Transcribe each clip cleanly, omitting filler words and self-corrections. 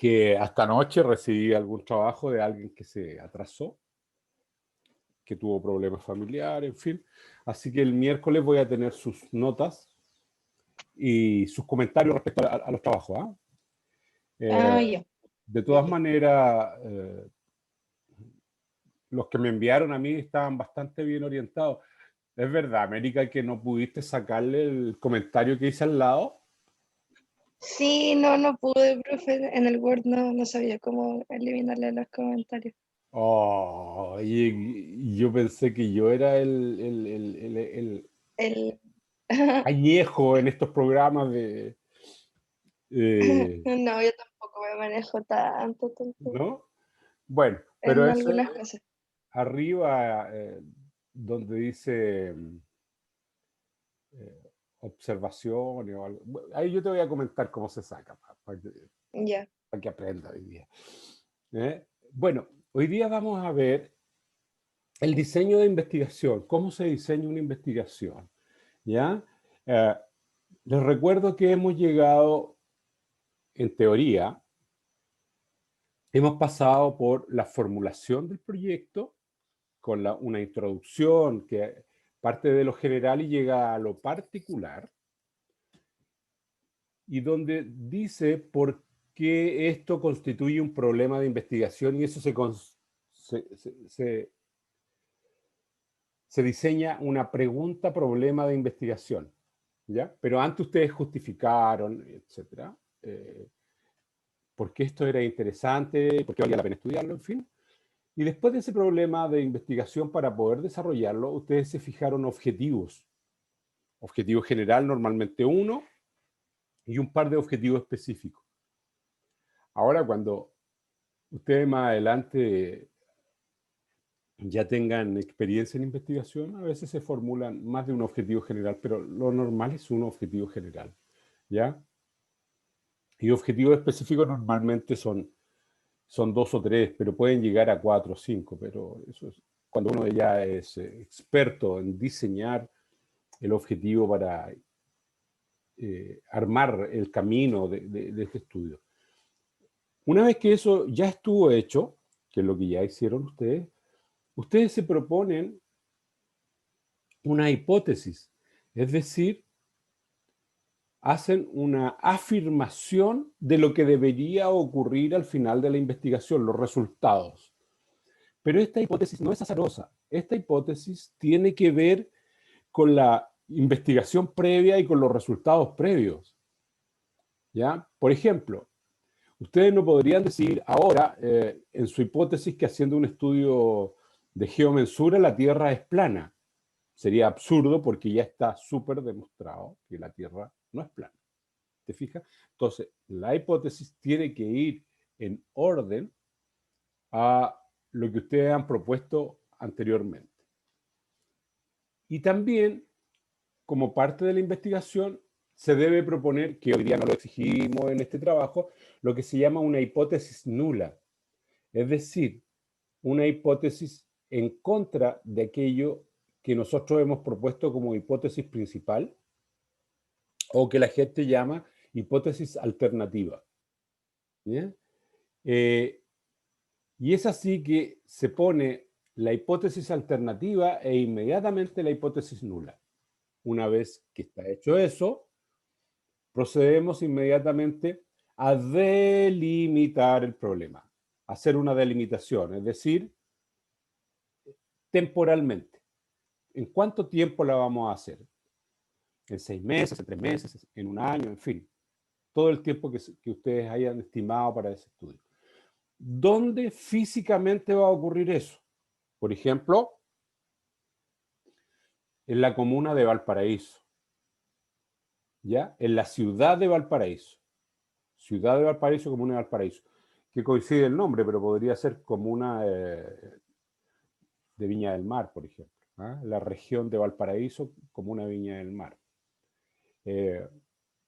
que hasta anoche recibí algún trabajo de alguien que se atrasó, que tuvo problemas familiares, en fin. Así que el miércoles voy a tener sus notas y sus comentarios respecto a los trabajos. ¿Ah? Ah, ya. De Ya, todas ya. maneras, los que me enviaron a mí estaban bastante bien orientados. ¿Es verdad, América, que no pudiste sacarle el comentario que hice al lado? Sí, no pude, profe. En el Word no sabía cómo eliminarle los comentarios. Oh, y yo pensé que yo era el El... añejo en estos programas de... eh, No, yo tampoco me manejo tanto ¿no? Bueno, pero en eso algunas cosas. arriba, donde dice observaciones o algo, bueno, ahí yo te voy a comentar cómo se saca, Ya. para que aprenda hoy día. Bueno, hoy día vamos a ver el diseño de investigación, cómo se diseña una investigación, ¿ya? Eh, Les recuerdo que hemos llegado, en teoría, hemos pasado por la formulación del proyecto, con una introducción que parte de lo general y llega a lo particular, y donde dice por qué esto constituye un problema de investigación y eso se diseña una pregunta-problema de investigación, ¿ya? Pero antes ustedes justificaron, etcétera, por qué esto era interesante, por qué valía la pena estudiarlo, en fin. Y después de ese problema de investigación, para poder desarrollarlo, ustedes se fijaron objetivos. Objetivo general, normalmente uno, y un par de objetivos específicos. Ahora, cuando ustedes más adelante ya tengan experiencia en investigación, a veces se formulan más de un objetivo general, pero lo normal es un objetivo general, ¿ya? Y objetivos específicos normalmente son dos o tres, pero pueden llegar a cuatro o cinco, pero eso es cuando uno ya es experto en diseñar el objetivo para armar el camino de este estudio. Una vez que eso ya estuvo hecho, que es lo que ya hicieron ustedes se proponen una hipótesis, es decir, hacen una afirmación de lo que debería ocurrir al final de la investigación, los resultados. Pero esta hipótesis no es azarosa. Esta hipótesis tiene que ver con la investigación previa y con los resultados previos. ¿Ya? Por ejemplo, ustedes no podrían decir ahora, en su hipótesis, que haciendo un estudio de geomensura la Tierra es plana. Sería absurdo porque ya está súper demostrado que la Tierra no es plana. ¿Te fijas? Entonces, la hipótesis tiene que ir en orden a lo que ustedes han propuesto anteriormente. Y también, como parte de la investigación, se debe proponer, que hoy día no lo exigimos en este trabajo, lo que se llama una hipótesis nula. Es decir, una hipótesis en contra de aquello que nosotros hemos propuesto como hipótesis principal o que la gente llama hipótesis alternativa. ¿Bien? Y es así que se pone la hipótesis alternativa e inmediatamente la hipótesis nula. Una vez que está hecho eso, procedemos inmediatamente a delimitar el problema, hacer una delimitación, es decir, temporalmente. ¿En cuánto tiempo la vamos a hacer? ¿En 6 meses, en 3 meses, en un año, en fin? Todo el tiempo que ustedes hayan estimado para ese estudio. ¿Dónde físicamente va a ocurrir eso? Por ejemplo, en la comuna de Valparaíso, ¿ya? En la ciudad de Valparaíso. Ciudad de Valparaíso, comuna de Valparaíso. Que coincide el nombre, pero podría ser comuna de Viña del Mar, por ejemplo. ¿Ah? La región de Valparaíso, comuna de Viña del Mar.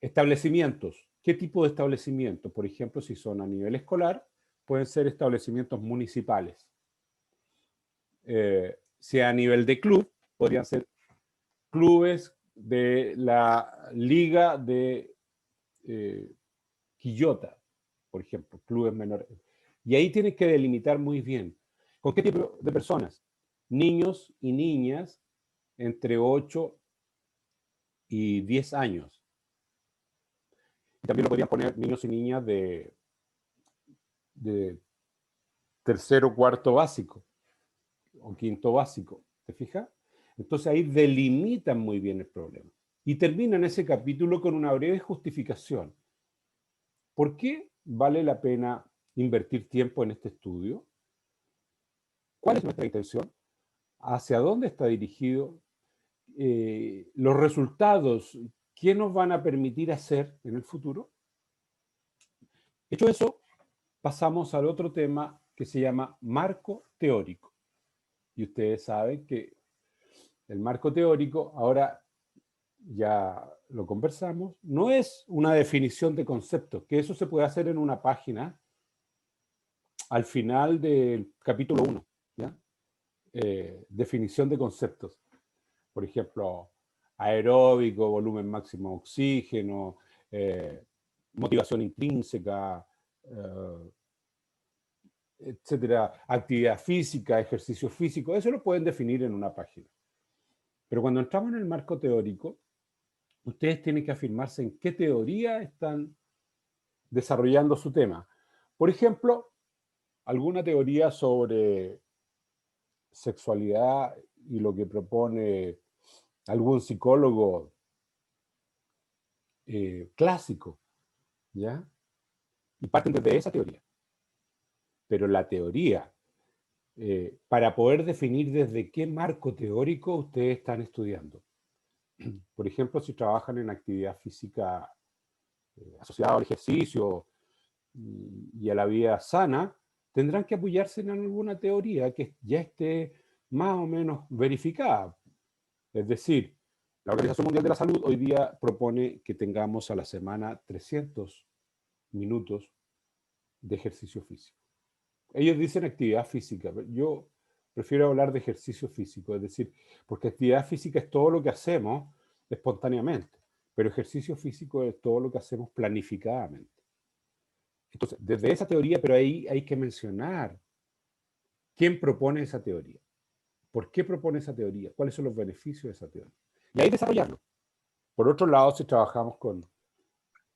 Establecimientos. ¿Qué tipo de establecimientos? Por ejemplo, si son a nivel escolar, pueden ser establecimientos municipales. Si a nivel de club, podrían ser clubes de la Liga de Quillota, por ejemplo, clubes menores. Y ahí tienes que delimitar muy bien. ¿Con qué tipo de personas? Niños y niñas entre 8 y 10 años. Y también lo podrían poner niños y niñas de tercero, cuarto básico o quinto básico. ¿Te fijas? Entonces ahí delimitan muy bien el problema. Y terminan ese capítulo con una breve justificación. ¿Por qué vale la pena invertir tiempo en este estudio? ¿Cuál es nuestra intención? ¿Hacia dónde está dirigido? Los resultados, ¿qué nos van a permitir hacer en el futuro? Hecho eso, pasamos al otro tema que se llama marco teórico. Y ustedes saben que el marco teórico, ahora ya lo conversamos, no es una definición de conceptos, que eso se puede hacer en una página al final del capítulo 1, ¿ya? Definición de conceptos. Por ejemplo, aeróbico, volumen máximo de oxígeno, motivación intrínseca, etcétera, actividad física, ejercicio físico, eso lo pueden definir en una página. Pero cuando entramos en el marco teórico, ustedes tienen que afirmarse en qué teoría están desarrollando su tema. Por ejemplo, alguna teoría sobre sexualidad y lo que propone algún psicólogo clásico, ¿ya? Y parten desde esa teoría. Pero la teoría, para poder definir desde qué marco teórico ustedes están estudiando. Por ejemplo, si trabajan en actividad física asociada al ejercicio y a la vida sana, tendrán que apoyarse en alguna teoría que ya esté más o menos verificada. Es decir, la Organización Mundial de la Salud hoy día propone que tengamos a la semana 300 minutos de ejercicio físico. Ellos dicen actividad física, pero yo prefiero hablar de ejercicio físico, es decir, porque actividad física es todo lo que hacemos espontáneamente, pero ejercicio físico es todo lo que hacemos planificadamente. Entonces, desde esa teoría, pero ahí hay que mencionar quién propone esa teoría, por qué propone esa teoría, cuáles son los beneficios de esa teoría. Y ahí desarrollarlo. Por otro lado, si trabajamos con...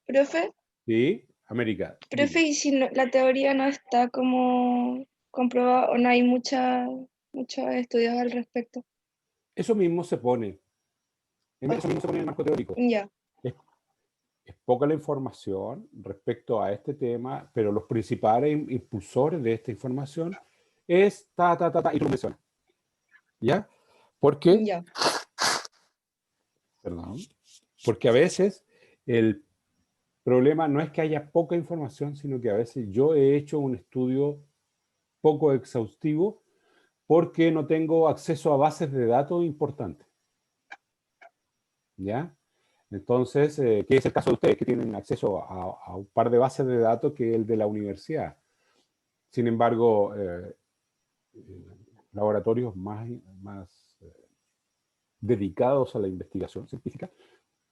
Profe, ¿Sí? América, profe, dime. y si la teoría no está como comprobada o no hay muchos estudios al respecto. Eso mismo se pone, eso mismo se pone en el marco teórico. Ya, Es, es poca la información respecto a este tema, pero los principales impulsores de esta información es y tú lo mencionas. ¿Ya? ¿Por qué? ya. Perdón. Porque a veces el problema no es que haya poca información, sino que a veces yo he hecho un estudio poco exhaustivo porque no tengo acceso a bases de datos importantes. ¿Ya? Entonces, ¿qué es el caso de ustedes que tienen acceso a un par de bases de datos que es el de la universidad? Sin embargo, laboratorios más dedicados a la investigación científica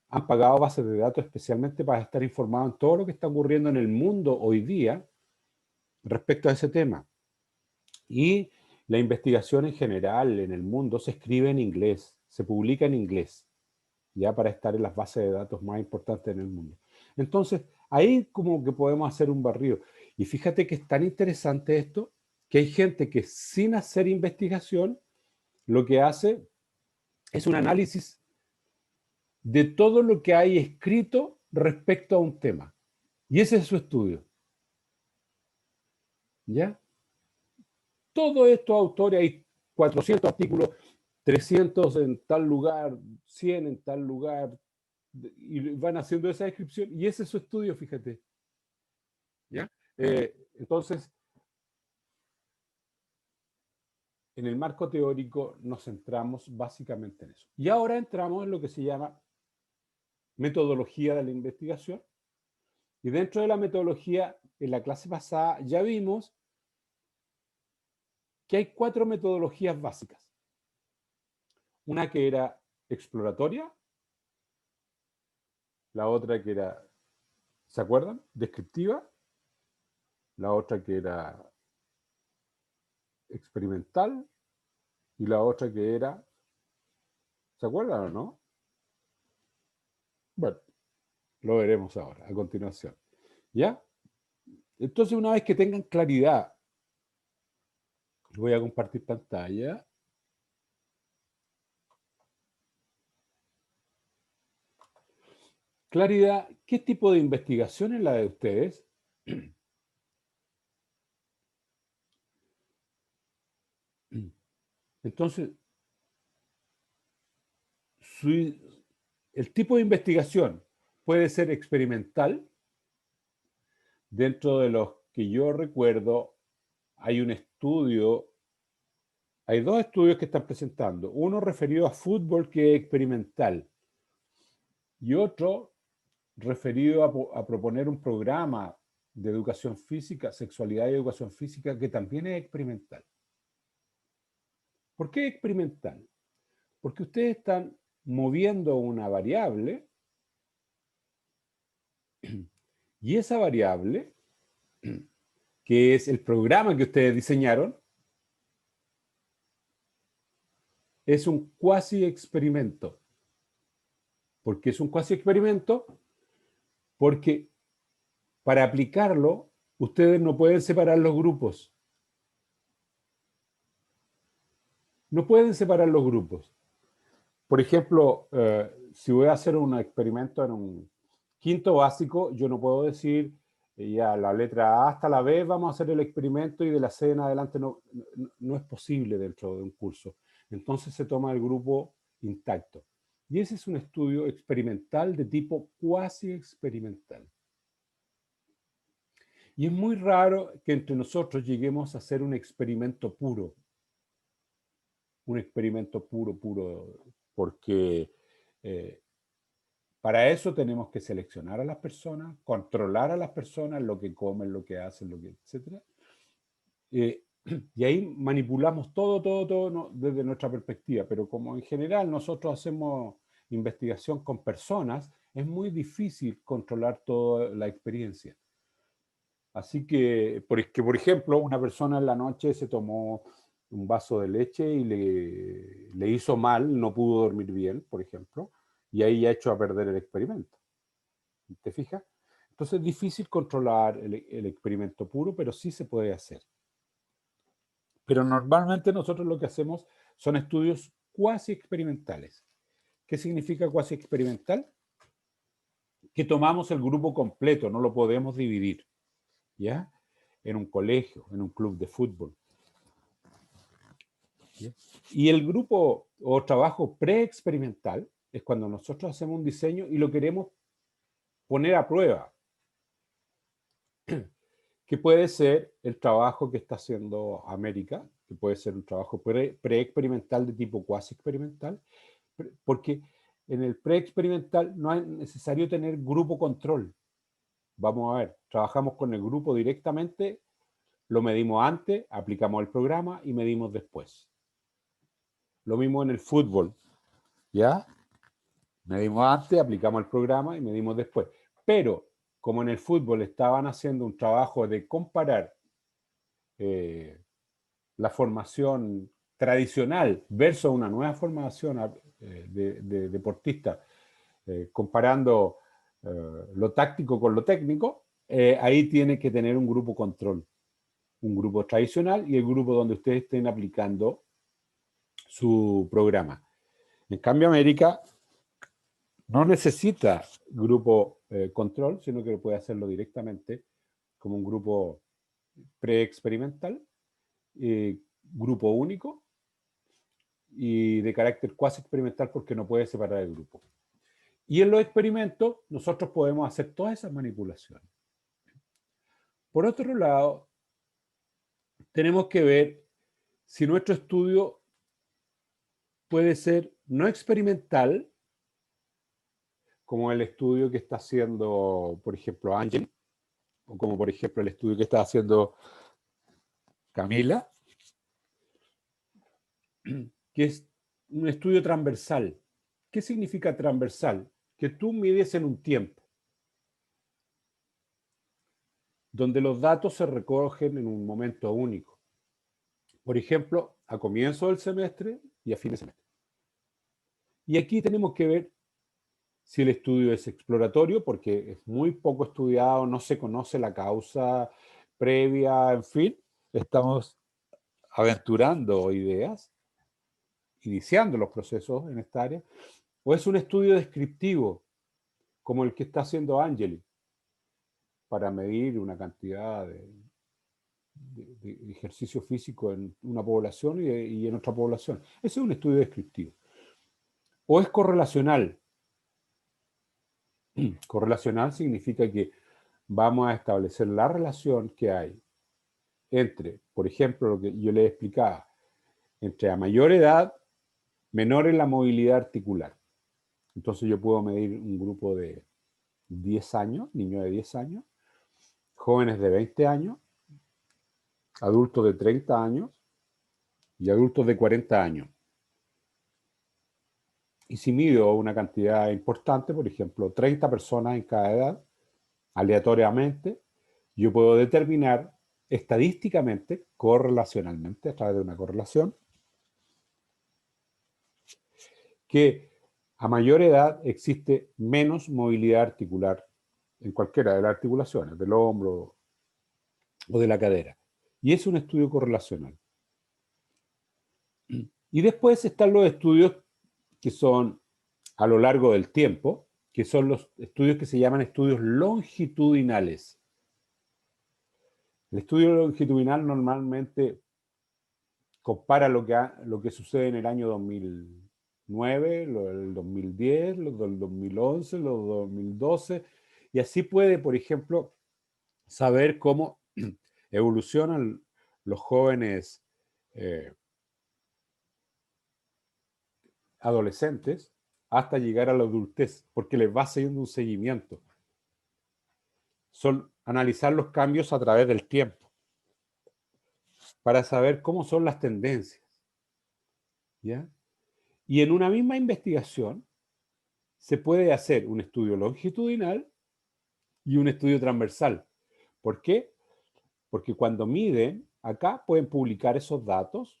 han pagado bases de datos especialmente para estar informados en todo lo que está ocurriendo en el mundo hoy día respecto a ese tema. Y la investigación en general en el mundo se escribe en inglés, se publica en inglés, ya para estar en las bases de datos más importantes en el mundo. Entonces, ahí como que podemos hacer un barrido. Y fíjate que es tan interesante esto, que hay gente que sin hacer investigación, lo que hace es un análisis de todo lo que hay escrito respecto a un tema. Y ese es su estudio. ¿Ya? Todos estos autores, hay 400 artículos, 300 en tal lugar, 100 en tal lugar, y van haciendo esa descripción, y ese es su estudio, fíjate. ¿Ya? Entonces, en el marco teórico nos centramos básicamente en eso. Y ahora entramos en lo que se llama metodología de la investigación. Y dentro de la metodología, en la clase pasada ya vimos que hay 4 metodologías básicas. Una que era exploratoria, la otra que era, ¿se acuerdan? Descriptiva, la otra que era experimental y la otra que era, ¿se acuerdan o no? Bueno, lo veremos ahora, a continuación. ¿Ya? Entonces, una vez que tengan claridad, voy a compartir pantalla. Claridad, ¿qué tipo de investigación es la de ustedes? Entonces, el tipo de investigación puede ser experimental. Dentro de los que yo recuerdo, hay un estudio, hay dos estudios que están presentando. Uno referido a fútbol, que es experimental, y otro referido a proponer un programa de educación física, sexualidad y educación física, que también es experimental. ¿Por qué experimental? Porque ustedes están moviendo una variable y esa variable, que es el programa que ustedes diseñaron, es un cuasi experimento. ¿Por qué es un cuasi experimento? Porque para aplicarlo, ustedes no pueden separar los grupos. No pueden separar los grupos. Por ejemplo, si voy a hacer un experimento en un quinto básico, yo no puedo decir ya la letra A hasta la B vamos a hacer el experimento y de la C en adelante no es posible dentro de un curso. Entonces se toma el grupo intacto. Y ese es un estudio experimental de tipo cuasi experimental. Y es muy raro que entre nosotros lleguemos a hacer un experimento puro. Un experimento puro, porque para eso tenemos que seleccionar a las personas, controlar a las personas, lo que comen, lo que hacen, etc. Y ahí manipulamos todo ¿no? Desde nuestra perspectiva, pero como en general nosotros hacemos investigación con personas, es muy difícil controlar toda la experiencia. Así que, por ejemplo, una persona en la noche se tomó un vaso de leche y le hizo mal, no pudo dormir bien, por ejemplo, y ahí ya echó a perder el experimento. ¿Te fijas? Entonces es difícil controlar el experimento puro, pero sí se puede hacer. Pero normalmente nosotros lo que hacemos son estudios cuasi experimentales. ¿Qué significa cuasi experimental? Que tomamos el grupo completo, no lo podemos dividir, ¿ya? En un colegio, en un club de fútbol. ¿Ya? Y el grupo o trabajo pre-experimental es cuando nosotros hacemos un diseño y lo queremos poner a prueba, que puede ser el trabajo que está haciendo América, que puede ser un trabajo pre-experimental de tipo cuasi experimental, porque en el pre-experimental no es necesario tener grupo control. Vamos a ver, trabajamos con el grupo directamente, lo medimos antes, aplicamos el programa y medimos después. Lo mismo en el fútbol, ¿ya? Medimos antes, aplicamos el programa y medimos después. Pero como en el fútbol estaban haciendo un trabajo de comparar la formación tradicional versus una nueva formación de deportistas, comparando lo táctico con lo técnico, ahí tiene que tener un grupo control, un grupo tradicional y el grupo donde ustedes estén aplicando su programa. En cambio, América no necesita grupo control, sino que puede hacerlo directamente como un grupo pre-experimental, grupo único y de carácter cuasi experimental porque no puede separar el grupo. Y en los experimentos nosotros podemos hacer todas esas manipulaciones. Por otro lado, tenemos que ver si nuestro estudio puede ser no experimental, como el estudio que está haciendo, por ejemplo, Ángel, o como por ejemplo el estudio que está haciendo Camila, que es un estudio transversal. ¿Qué significa transversal? Que tú mides en un tiempo. donde los datos se recogen en un momento único. Por ejemplo, a comienzo del semestre y a fin de semestre. Y aquí tenemos que ver si el estudio es exploratorio, porque es muy poco estudiado, no se conoce la causa previa, en fin, estamos aventurando ideas, iniciando los procesos en esta área, o es un estudio descriptivo, como el que está haciendo Angeli, para medir una cantidad de ejercicio físico en una población y en otra población. Ese es un estudio descriptivo. O es correlacional. Correlacional significa que vamos a establecer la relación que hay entre, por ejemplo, lo que yo les explicaba, entre a mayor edad, menor en la movilidad articular. Entonces yo puedo medir un grupo de 10 años, niños de 10 años, jóvenes de 20 años, adultos de 30 años y adultos de 40 años. Y si mido una cantidad importante, por ejemplo, 30 personas en cada edad, aleatoriamente, yo puedo determinar estadísticamente, correlacionalmente, a través de una correlación, que a mayor edad existe menos movilidad articular en cualquiera de las articulaciones, del hombro o de la cadera. Y es un estudio correlacional. Y después están los estudios que son a lo largo del tiempo, que son los estudios que se llaman estudios longitudinales. El estudio longitudinal normalmente compara lo que sucede en el año 2009, lo del 2010, lo del 2011, lo del 2012, y así puede, por ejemplo, saber cómo evolucionan los jóvenes adolescentes hasta llegar a la adultez, porque les va haciendo un seguimiento. Son analizar los cambios a través del tiempo, para saber cómo son las tendencias. ¿Ya? Y en una misma investigación se puede hacer un estudio longitudinal y un estudio transversal. ¿Por qué? Porque cuando miden, acá pueden publicar esos datos,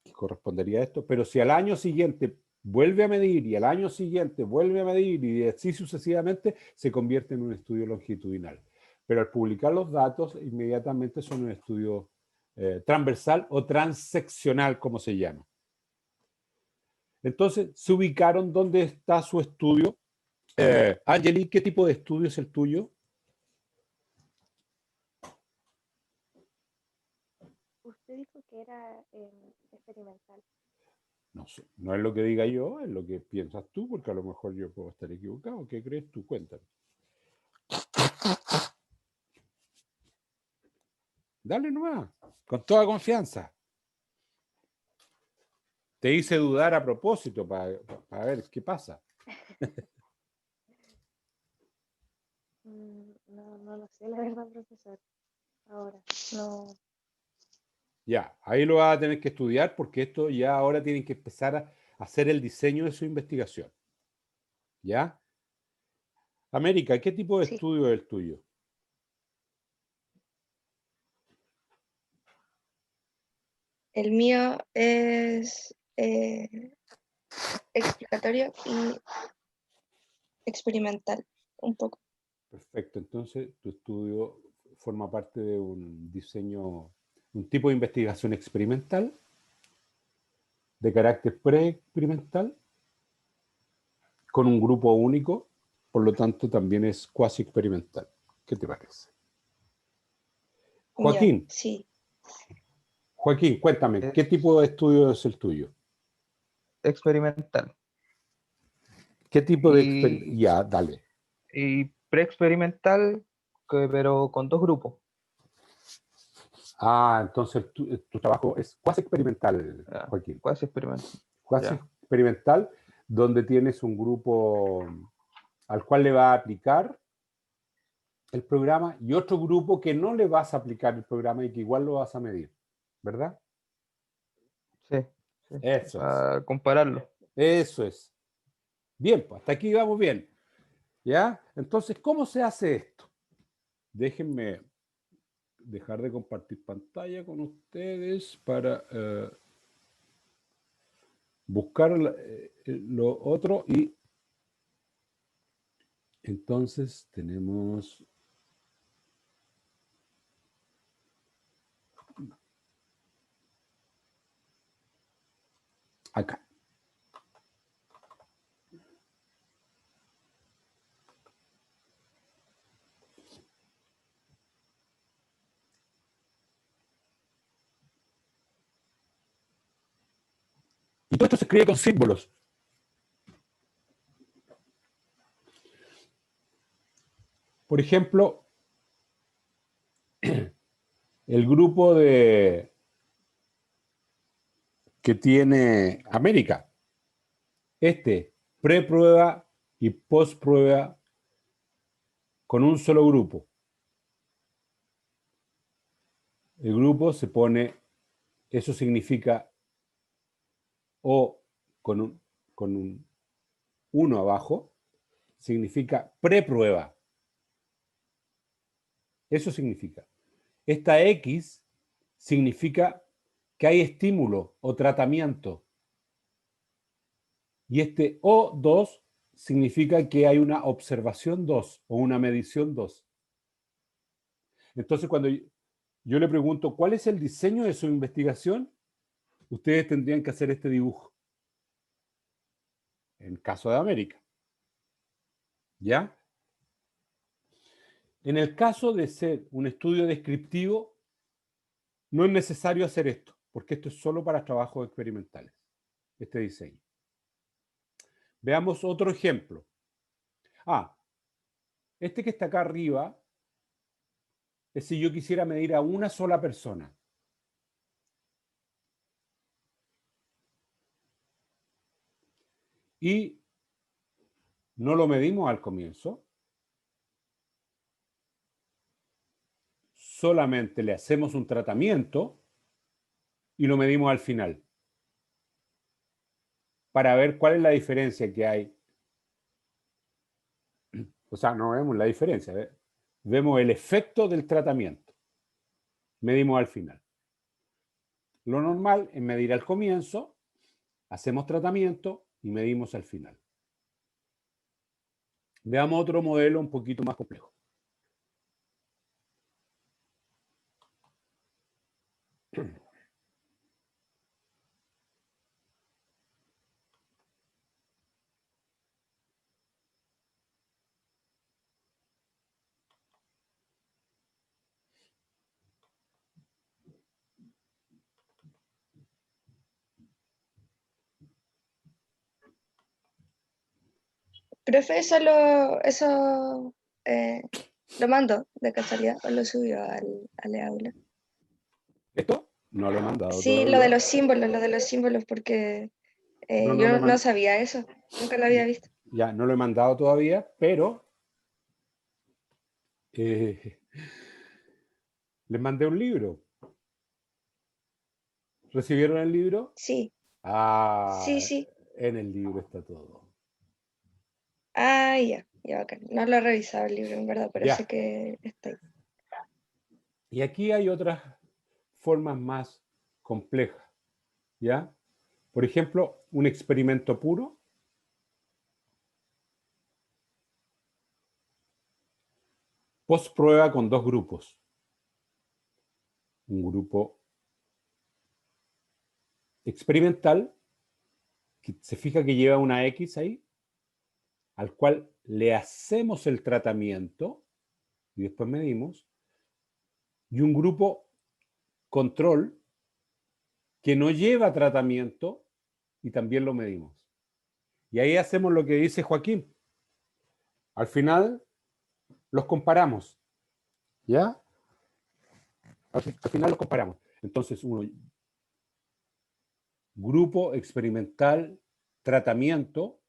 que correspondería a esto, pero si al año siguiente vuelve a medir y al año siguiente vuelve a medir y así sucesivamente, se convierte en un estudio longitudinal. Pero al publicar los datos, inmediatamente son un estudio transversal o transeccional, como se llama. Entonces, se ubicaron dónde está su estudio. Angeli, ¿qué tipo de estudio es el tuyo? Usted dijo que era experimental. No sé, no es lo que diga yo, es lo que piensas tú, porque a lo mejor yo puedo estar equivocado. ¿Qué crees tú? Cuéntame. Dale nomás, con toda confianza. Te hice dudar a propósito para ver qué pasa. No lo sé, la verdad, profesor. Ahora, no. Ya, ahí lo vas a tener que estudiar porque esto ya ahora tienen que empezar a hacer el diseño de su investigación. ¿Ya? América, ¿qué tipo de Sí. estudio es el tuyo? El mío es explicatorio y experimental, un poco. Perfecto, entonces tu estudio forma parte de un diseño, un tipo de investigación experimental, de carácter pre-experimental, con un grupo único, por lo tanto también es cuasi experimental. ¿Qué te parece? Ya, Joaquín, sí. Joaquín, cuéntame, ¿qué Es tipo de estudio es el tuyo? experimental ¿Qué tipo de experimento? y, Ya, dale. y preexperimental, pero con dos grupos. Ah, entonces tu trabajo es cuasi experimental, Ya, Joaquín. cuasi experimental. Cuasi Ya, experimental, donde tienes un grupo al cual le va a aplicar el programa y otro grupo que no le vas a aplicar el programa y que igual lo vas a medir, ¿verdad? sí, sí, Eso es, para compararlo. eso es. Bien, pues hasta aquí vamos bien, ¿ya? Entonces, ¿cómo se hace esto? déjenme dejar de compartir pantalla con ustedes para buscar lo otro y entonces tenemos acá. Y todo esto se escribe con símbolos. Por ejemplo, el grupo que tiene América. Preprueba y postprueba con un solo grupo. El grupo se pone, eso significa O con un 1 abajo, significa preprueba. Eso significa. Esta X significa que hay estímulo o tratamiento. Y este O2 significa que hay una observación 2 o una medición 2. Entonces, cuando yo le pregunto cuál es el diseño de su investigación, ustedes tendrían que hacer este dibujo. En el caso de América. ¿Ya? En el caso de ser un estudio descriptivo, no es necesario hacer esto, porque esto es solo para trabajos experimentales, este diseño. Veamos otro ejemplo. Este que está acá arriba es si yo quisiera medir a una sola persona. Y no lo medimos al comienzo. Solamente le hacemos un tratamiento y lo medimos al final. Para ver cuál es la diferencia que hay. O sea, no vemos la diferencia. Vemos el efecto del tratamiento. Medimos al final. Lo normal es medir al comienzo, hacemos tratamiento y medimos al final. Veamos otro modelo un poquito más complejo. Profe, eh, lo mando de casualidad o lo subió al aula. ¿Esto? No lo he mandado Sí, todavía. lo de los símbolos, porque No lo yo he no sabía eso, nunca lo había visto. Ya, no lo he mandado todavía, pero les mandé un libro. ¿Recibieron el libro? Sí, Ah, sí. en el libro está todo. Ah, ya, bacán. No lo he revisado el libro, en verdad, pero Ya. sé que está ahí. Y aquí hay otras formas más complejas, ¿ya? Por ejemplo, un experimento puro. Postprueba con dos grupos. Un grupo experimental, que se fija que lleva una X ahí, al cual le hacemos el tratamiento y después medimos, y un grupo control que no lleva tratamiento y también lo medimos. Y ahí hacemos lo que dice Joaquín. Al final los comparamos, ¿ya? Al final los comparamos. Entonces, grupo experimental, tratamiento,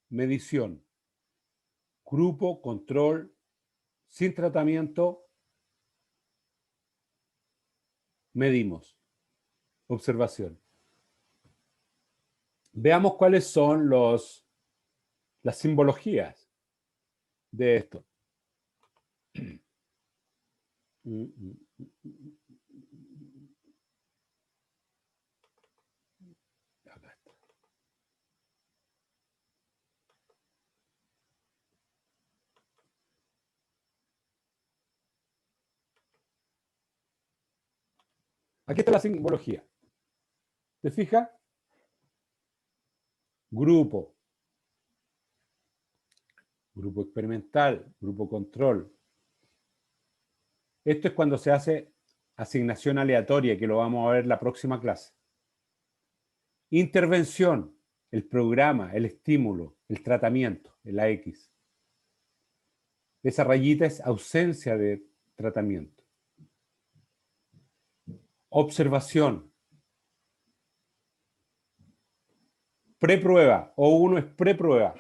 medición. Grupo, control, sin tratamiento, medimos. Observación. Veamos cuáles son las simbologías de esto. Acá está. Aquí está la simbología. ¿Te fijas? Grupo. Grupo experimental, grupo control. Esto es cuando se hace asignación aleatoria, que lo vamos a ver en la próxima clase. Intervención, el programa, el estímulo, el tratamiento, el AX. Esa rayita es ausencia de tratamiento. Observación. Preprueba, O1 es preprueba.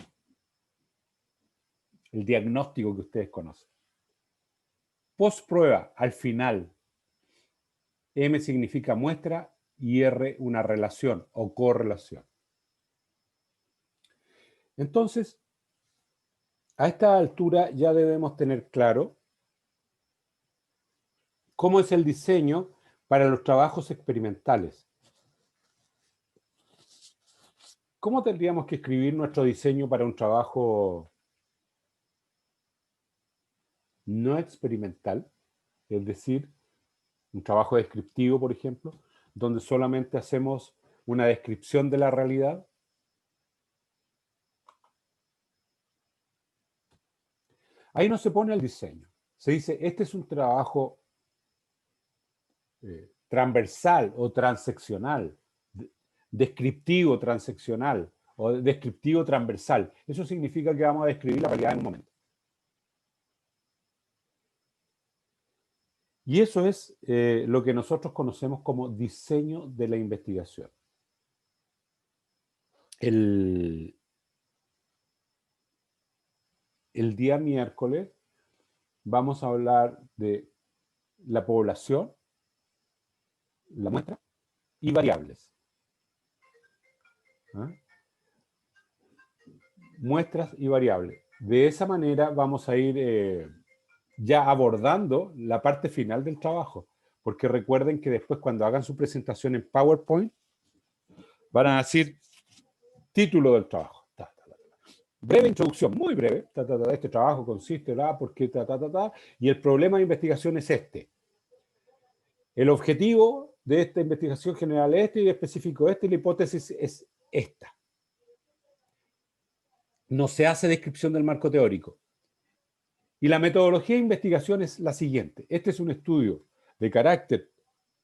El diagnóstico que ustedes conocen. Postprueba, al final. M significa muestra y R una relación o correlación. Entonces, a esta altura ya debemos tener claro cómo es el diseño para los trabajos experimentales. ¿Cómo tendríamos que escribir nuestro diseño para un trabajo no experimental? Es decir, un trabajo descriptivo, por ejemplo, donde solamente hacemos una descripción de la realidad. Ahí no se pone el diseño. Se dice, este es un trabajo transversal o transeccional, descriptivo transeccional o descriptivo transversal. Eso significa que vamos a describir la realidad en un momento. Y eso es lo que nosotros conocemos como diseño de la investigación. El día miércoles vamos a hablar de la población, la muestra y variables. ¿Ah? Muestras y variables. De esa manera vamos a ir ya abordando la parte final del trabajo, porque recuerden que después cuando hagan su presentación en PowerPoint van a decir título del trabajo. Breve introducción, muy breve. Este trabajo consiste en porque y el problema de investigación es este. El objetivo de esta investigación general es este y específico este y la hipótesis es esta. No se hace descripción del marco teórico. Y la metodología de investigación es la siguiente. Este es un estudio de carácter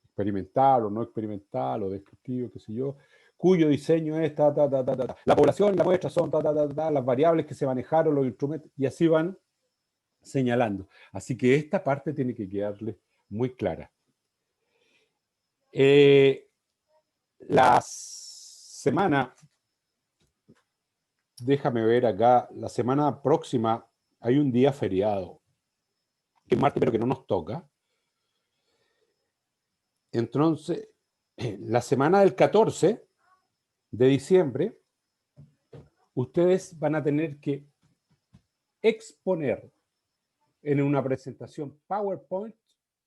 experimental o no experimental o descriptivo, qué sé yo, cuyo diseño es la población y la muestra son las variables que se manejaron, los instrumentos, y así van señalando. Así que esta parte tiene que quedarle muy clara. La semana, déjame ver acá, la semana próxima hay un día feriado, que es martes, pero que no nos toca. Entonces, la semana del 14 de diciembre, ustedes van a tener que exponer en una presentación PowerPoint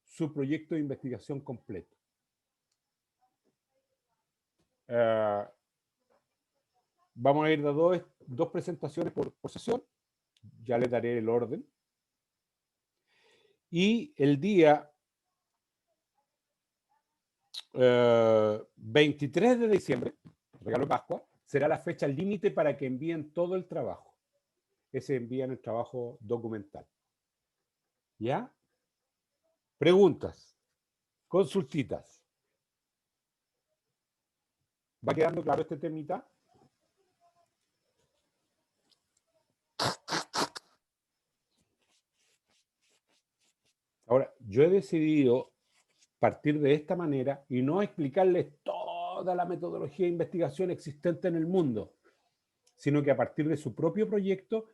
su proyecto de investigación completo. Vamos a ir de dos presentaciones por sesión. Ya les daré el orden. Y el día 23 de diciembre, regalo de Pascua, será la fecha límite para que envíen todo el trabajo. Ese envían el trabajo documental. ¿Ya? Preguntas, consultitas. ¿Va quedando claro este temita? Ahora, yo he decidido partir de esta manera y no explicarles toda la metodología de investigación existente en el mundo, sino que a partir de su propio proyecto,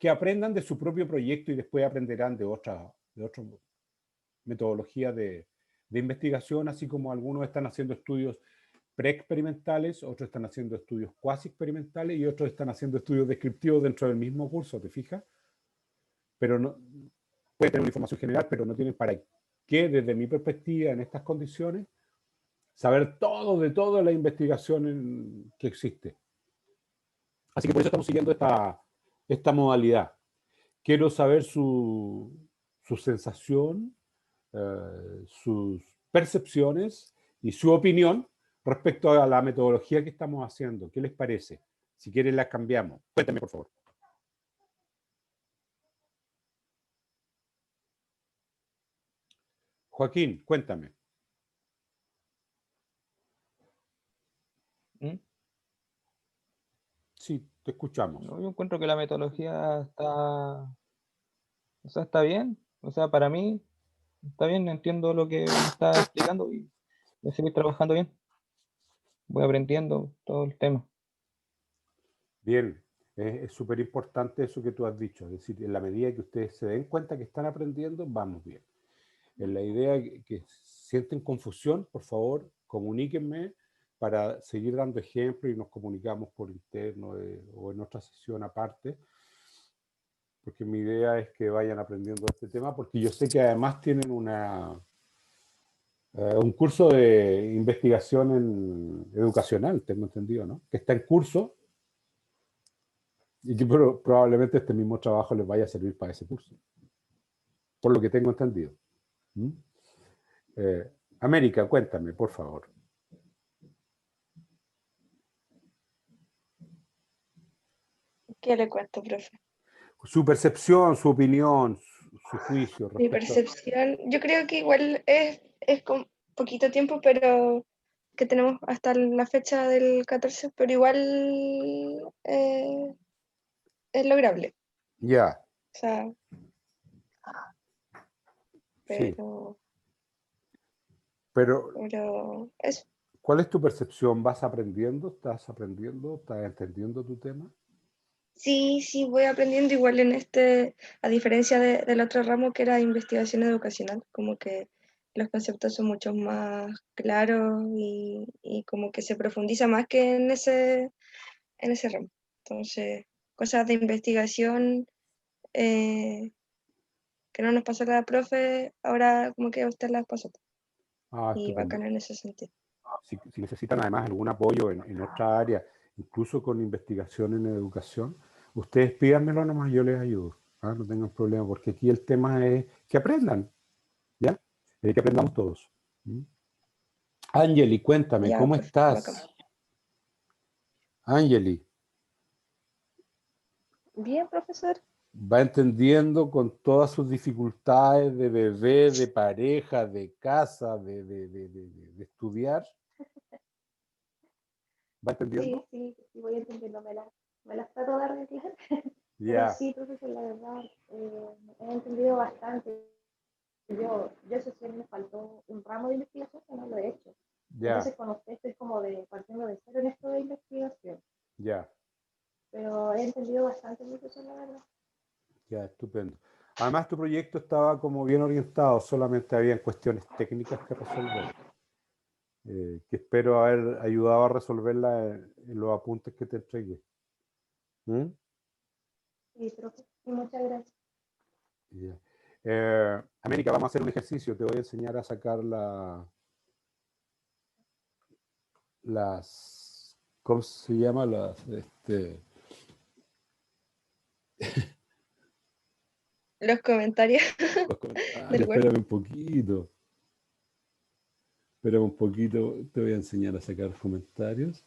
que aprendan de su propio proyecto y después aprenderán de otras metodologías de investigación, así como algunos están haciendo estudios preexperimentales, otros están haciendo estudios cuasi experimentales y otros están haciendo estudios descriptivos dentro del mismo curso, ¿te fijas? Pero no, pueden tener una información general, pero no tienen para qué, desde mi perspectiva, en estas condiciones, saber todo de toda la investigación que existe. Así que por eso estamos siguiendo esta modalidad. Quiero saber su sensación, sus percepciones y su opinión respecto a la metodología que estamos haciendo. ¿Qué les parece? Si quieren, la cambiamos. Cuéntame, por favor. Joaquín, cuéntame. ¿Mm? Sí, te escuchamos. No, yo encuentro que la metodología está bien. O sea, para mí está bien, entiendo lo que me está explicando y voy a seguir trabajando bien. Voy aprendiendo todo el tema. Bien, es súper importante eso que tú has dicho. Es decir, en la medida que ustedes se den cuenta que están aprendiendo, vamos bien. En la idea que sienten confusión, por favor, comuníquenme para seguir dando ejemplos y nos comunicamos por interno o en otra sesión aparte, porque mi idea es que vayan aprendiendo este tema, porque yo sé que además tienen un curso de investigación educacional, tengo entendido, ¿no? Que está en curso y que probablemente este mismo trabajo les vaya a servir para ese curso, por lo que tengo entendido. ¿Mm? América, cuéntame, por favor. ¿Qué le cuento, profe? Su percepción, su opinión, su juicio Mi respecto a... percepción, yo creo que igual es con poquito tiempo, pero que tenemos hasta la fecha del 14, pero igual es lograble. Ya, O sea, sí. pero Pero, eso. ¿cuál es tu percepción? ¿Vas aprendiendo? ¿Estás aprendiendo? ¿Estás entendiendo tu tema? Sí, sí, voy aprendiendo igual en a diferencia del otro ramo que era investigación educacional, como que los conceptos son mucho más claros y como que se profundiza más que en ese ramo. Entonces, cosas de investigación que no nos pasó la profe, ahora como que a usted las pasó. Ah, Y estupendo. bacán en ese sentido. Si necesitan además algún apoyo en otra área, incluso con investigación en educación, ustedes pídanmelo nomás, yo les ayudo. ¿Ah? No tengan problema, porque aquí el tema es que aprendan, ¿ya? Que aprendamos todos. ¿Mm? Angeli, cuéntame, Ya, ¿cómo profe, bacán. estás? Angeli, Bien, profesor. va entendiendo con todas sus dificultades de bebé, de pareja, de casa, de estudiar. ¿Va entendiendo? Sí, voy entendiendo, me las trato de arreglar. Pero Ya, sí, profesor, la verdad, he entendido bastante. Eso sí, me faltó un ramo de investigación que no lo he hecho. ya, Entonces, con usted estoy como partiendo de cero en esto de investigación. ya, Pero he entendido bastante, profesor, la verdad. ya, estupendo. Además, tu proyecto estaba como bien orientado, solamente habían cuestiones técnicas que resolver, que espero haber ayudado a resolverla en los apuntes que te entregué. ¿Mm? Sí, profe, y muchas gracias. Ya. América, vamos a hacer un ejercicio. Te voy a enseñar a sacar las, ¿cómo se llama? Los comentarios Los comentarios. del Word. Espérame un poquito. Espérame un poquito. Te voy a enseñar a sacar comentarios.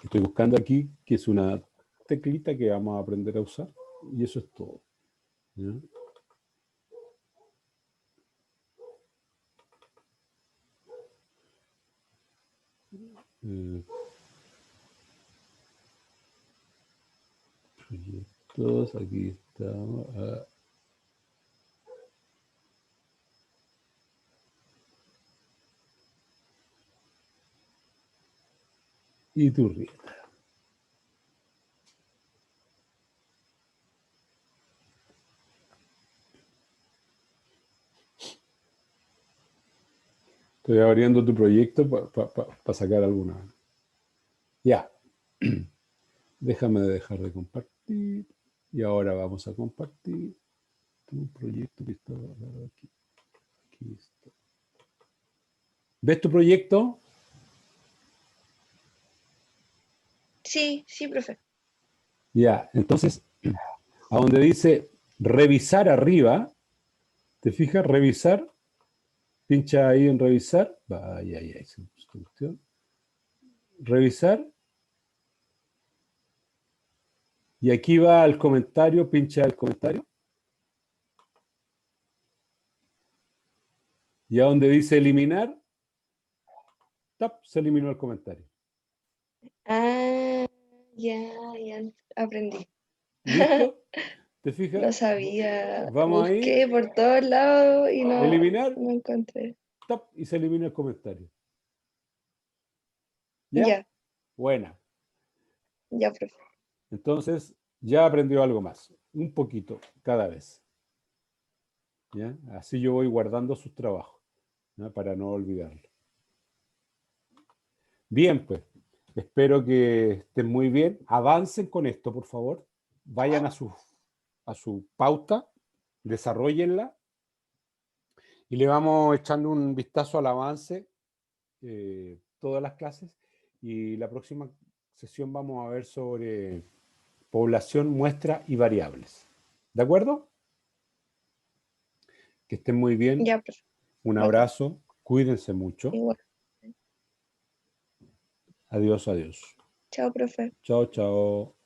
Estoy buscando aquí, que es una teclita que vamos a aprender a usar. Y eso es todo. ¿Ya? Eh, proyectos, aquí estamos. Y tu rieta. Estoy abriendo tu proyecto para sacar alguna. Ya. Déjame dejar de compartir. Y ahora vamos a compartir. Tengo un proyecto que está aquí. Aquí está. ¿Ves tu proyecto? Sí, sí, profe. Ya, entonces, a donde dice revisar arriba, ¿te fijas? Revisar. Pincha ahí en revisar. Vaya, ahí, se puso esta cuestión. Revisar. Y aquí va al comentario, pincha el comentario. Y a donde dice eliminar, tap, se eliminó el comentario. Ah, ya, ya aprendí. ¿Listo? ¿Te No fijas? sabía. Vamos ahí, Busqué por todos lados y eliminar, no encontré. tap, y se elimina el comentario. ¿Ya? Ya, Buena. ya, profe. Entonces, ya aprendió algo más. Un poquito cada vez. ¿Ya? Así yo voy guardando sus trabajos, ¿no? Para no olvidarlo. Bien, pues. Espero que estén muy bien. Avancen con esto, por favor. Vayan a su pauta, desarrollenla y le vamos echando un vistazo al avance, todas las clases. Y la próxima sesión vamos a ver sobre población, muestra y variables. ¿De acuerdo? Que estén muy bien. Ya, profe. Un Bacán. abrazo. Cuídense mucho. Igual. Adiós, adiós. Chao, profe. Chao, chao.